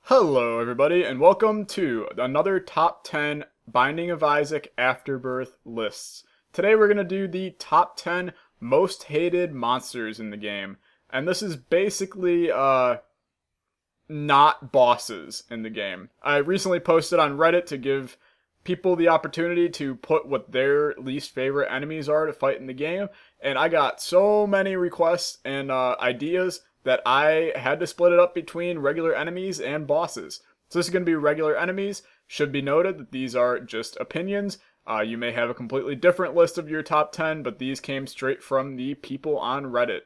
Hello everybody and welcome to another top 10 Binding of Isaac Afterbirth lists. Today we're going to do the top 10 most hated monsters in the game. And this is basically not bosses in the game. I recently posted on Reddit to give people the opportunity to put what their least favorite enemies are to fight in the game, and I got so many requests and ideas that I had to split it up between regular enemies and bosses. So this is going to be regular enemies. Should be noted that these are just opinions. You may have a completely different list of your top 10, but these came straight from the people on Reddit.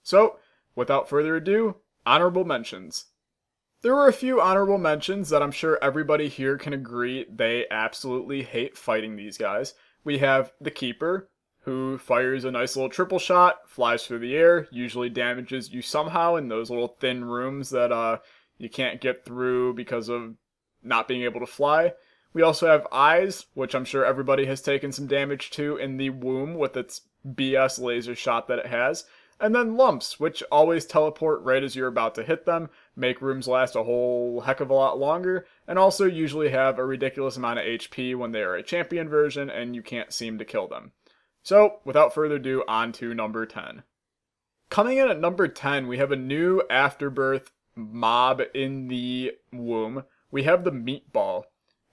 So, without further ado, honorable mentions. There were a few honorable mentions that I'm sure everybody here can agree they absolutely hate fighting these guys. We have the Keeper, who fires a nice little triple shot, flies through the air, usually damages you somehow in those little thin rooms that you can't get through because of not being able to fly. We also have Eyes, which I'm sure everybody has taken some damage to in the womb with its BS laser shot that it has. And then Lumps, which always teleport right as you're about to hit them, make rooms last a whole heck of a lot longer, and also usually have a ridiculous amount of HP when they are a champion version and you can't seem to kill them. So, without further ado, on to number 10. Coming in at number 10, we have a new Afterbirth mob in the womb. We have the Meatball.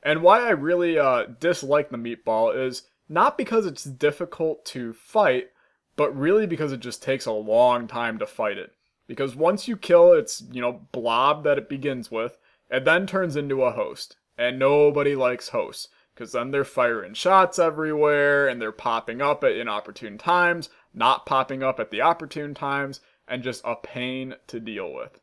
And why I really dislike the Meatball is not because it's difficult to fight, but really because it just takes a long time to fight it. Because once you kill its, blob that it begins with, it then turns into a host. And nobody likes hosts. Because then they're firing shots everywhere, and they're popping up at inopportune times, not popping up at the opportune times, and just a pain to deal with.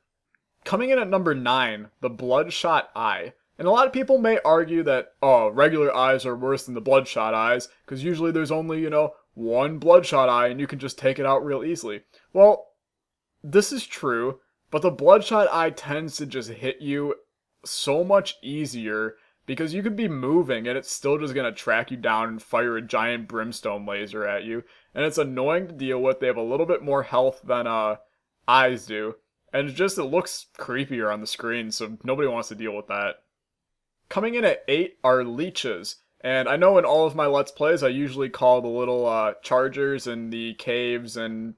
Coming in at number 9, the Bloodshot Eye. And a lot of people may argue that, regular eyes are worse than the Bloodshot Eyes, because usually there's only, one Bloodshot Eye, and you can just take it out real easily. Well, this is true, but the Bloodshot Eye tends to just hit you so much easier because you could be moving and it's still just going to track you down and fire a giant brimstone laser at you. And it's annoying to deal with. They have a little bit more health than Eyes do. And it looks creepier on the screen, so nobody wants to deal with that. Coming in at 8 are Leeches. And I know in all of my Let's Plays I usually call the little chargers and the caves and,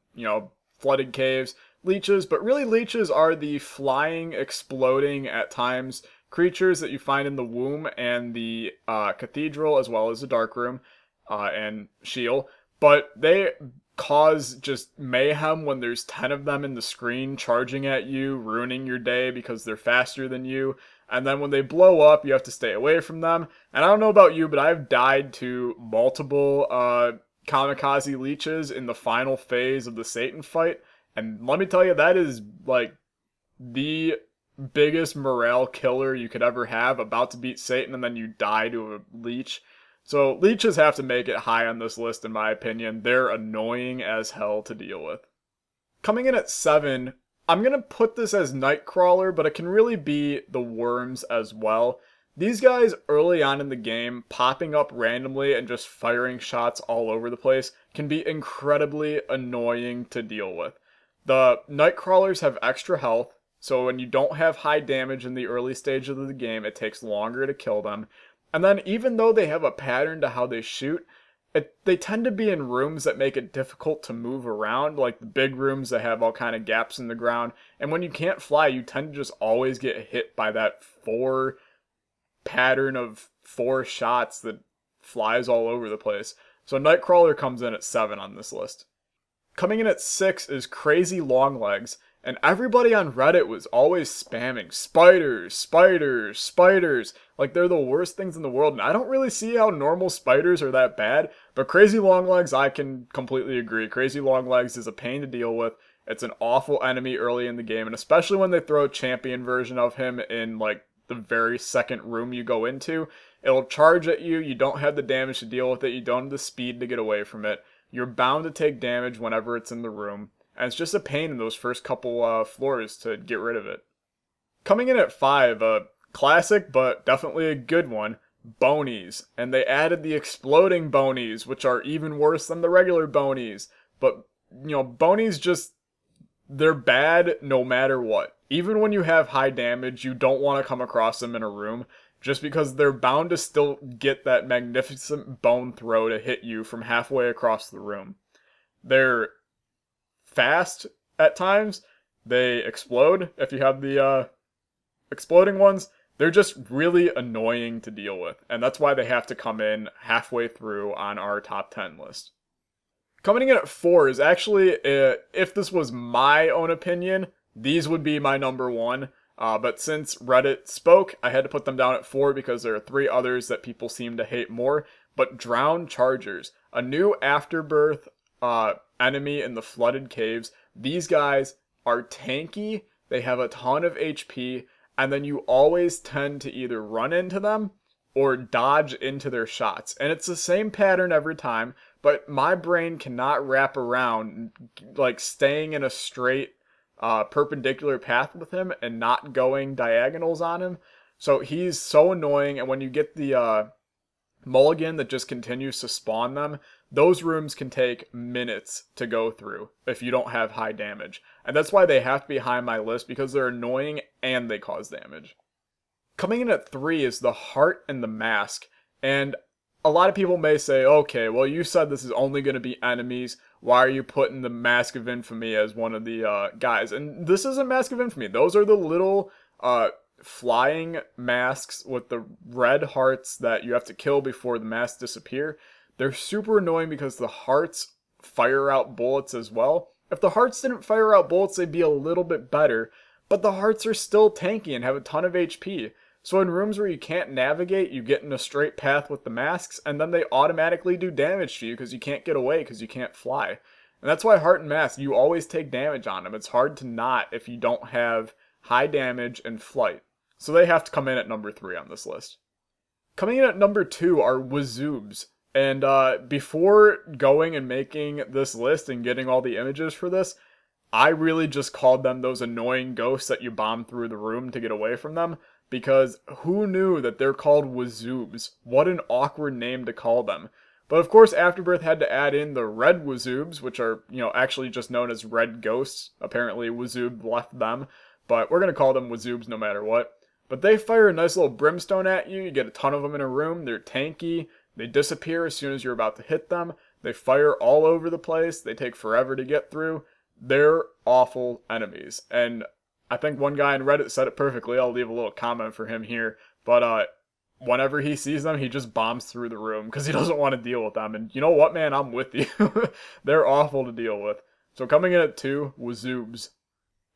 flooded caves Leeches. But really Leeches are the flying, exploding at times creatures that you find in the womb and the cathedral, as well as the dark room and Shield. But they cause just mayhem when there's 10 of them in the screen charging at you, ruining your day because they're faster than you. And then when they blow up, you have to stay away from them. And I don't know about you, but I've died to multiple kamikaze leeches in the final phase of the Satan fight. And let me tell you, that is like the biggest morale killer you could ever have, about to beat Satan and then you die to a leech. So leeches have to make it high on this list in my opinion. They're annoying as hell to deal with. Coming in at 7, I'm going to put this as Nightcrawler, but it can really be the worms as well. These guys early on in the game, popping up randomly and just firing shots all over the place, can be incredibly annoying to deal with. The Nightcrawlers have extra health, so when you don't have high damage in the early stages of the game, it takes longer to kill them. And then even though they have a pattern to how they shoot, they tend to be in rooms that make it difficult to move around, like the big rooms that have all kind of gaps in the ground. And when you can't fly, you tend to just always get hit by that pattern of 4 shots that flies all over the place. So Nightcrawler comes in at 7 on this list. Coming in at 6 is Crazy Longlegs. And everybody on Reddit was always spamming spiders, spiders, spiders. Like they're the worst things in the world. And I don't really see how normal spiders are that bad. But Crazy Longlegs, I can completely agree. Crazy Longlegs is a pain to deal with. It's an awful enemy early in the game. And especially when they throw a champion version of him in like the very second room you go into. It'll charge at you. You don't have the damage to deal with it. You don't have the speed to get away from it. You're bound to take damage whenever it's in the room. And it's just a pain in those first couple floors to get rid of it. Coming in at 5, a classic but definitely a good one, Bonies. And they added the exploding Bonies, which are even worse than the regular Bonies. But, Bonies they're bad no matter what. even when you have high damage, you don't want to come across them in a room, just because they're bound to still get that magnificent bone throw to hit you from halfway across the room. They're fast at times. They explode if you have the exploding ones. They're just really annoying to deal with, and that's why they have to come in halfway through on our top 10 list. Coming in at 4 is actually, if this was my own opinion, these would be my number 1. But since Reddit spoke, I had to put them down at 4 because there are 3 others that people seem to hate more. But Drowned Chargers, a new Afterbirth enemy in the flooded caves. These guys are tanky, they have a ton of HP, and then you always tend to either run into them or dodge into their shots. And it's the same pattern every time, but my brain cannot wrap around like staying in a straight perpendicular path with him and not going diagonals on him. So he's so annoying, and when you get the mulligan that just continues to spawn them, those rooms can take minutes to go through if you don't have high damage. And that's why they have to be high on my list, because they're annoying and they cause damage. Coming in at 3 is the Heart and the Mask. And a lot of people may say, okay, well, you said this is only going to be enemies. Why are you putting the Mask of Infamy as one of the guys? And this isn't Mask of Infamy. Those are the little flying masks with the red hearts that you have to kill before the masks disappear. They're super annoying because the hearts fire out bullets as well. If the hearts didn't fire out bullets, they'd be a little bit better, but the hearts are still tanky and have a ton of HP. So in rooms where you can't navigate, you get in a straight path with the masks, and then they automatically do damage to you because you can't get away because you can't fly. And that's why Heart and Mask, you always take damage on them. It's hard to not if you don't have high damage and flight. So they have to come in at number 3 on this list. Coming in at number 2 are WIZOOBS. And before going and making this list and getting all the images for this, I really just called them those annoying ghosts that you bomb through the room to get away from them. Because who knew that they're called WIZOOBS? What an awkward name to call them. But of course, Afterbirth had to add in the red WIZOOBS, which are, actually just known as red ghosts. Apparently, WIZOOB left them. But we're going to call them WIZOOBS no matter what. But they fire a nice little brimstone at you. You get a ton of them in a room. They're tanky. They disappear as soon as you're about to hit them. They fire all over the place. They take forever to get through. They're awful enemies. And I think one guy on Reddit said it perfectly. I'll leave a little comment for him here. But whenever he sees them, he just bombs through the room because he doesn't want to deal with them. And you know what, man? I'm with you. They're awful to deal with. So coming in at 2, WIZOOBS.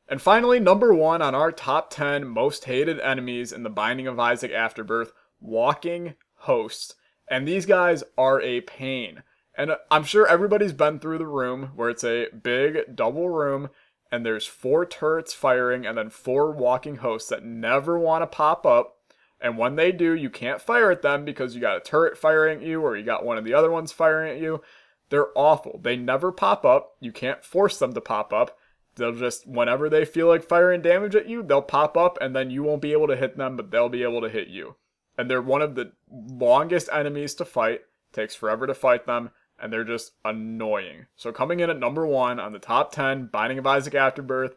And finally, number 1 on our top 10 most hated enemies in the Binding of Isaac Afterbirth, Walking Hosts. And these guys are a pain. And I'm sure everybody's been through the room where it's a big double room and there's 4 turrets firing and then 4 walking hosts that never want to pop up. And when they do, you can't fire at them because you got a turret firing at you or you got one of the other ones firing at you. They're awful. They never pop up. You can't force them to pop up. They'll just, whenever they feel like firing damage at you, they'll pop up and then you won't be able to hit them, but they'll be able to hit you. And they're one of the longest enemies to fight. Takes forever to fight them, and they're just annoying. So coming in at number 1 on the top 10, Binding of Isaac Afterbirth,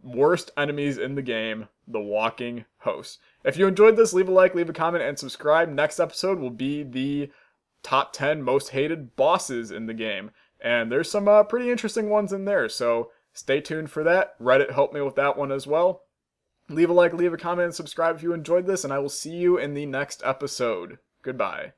worst enemies in the game, the Walking Hosts. If you enjoyed this, leave a like, leave a comment, and subscribe. Next episode will be the top 10 most hated bosses in the game. And there's some pretty interesting ones in there, so stay tuned for that. Reddit helped me with that one as well. Leave a like, leave a comment, and subscribe if you enjoyed this, and I will see you in the next episode. Goodbye.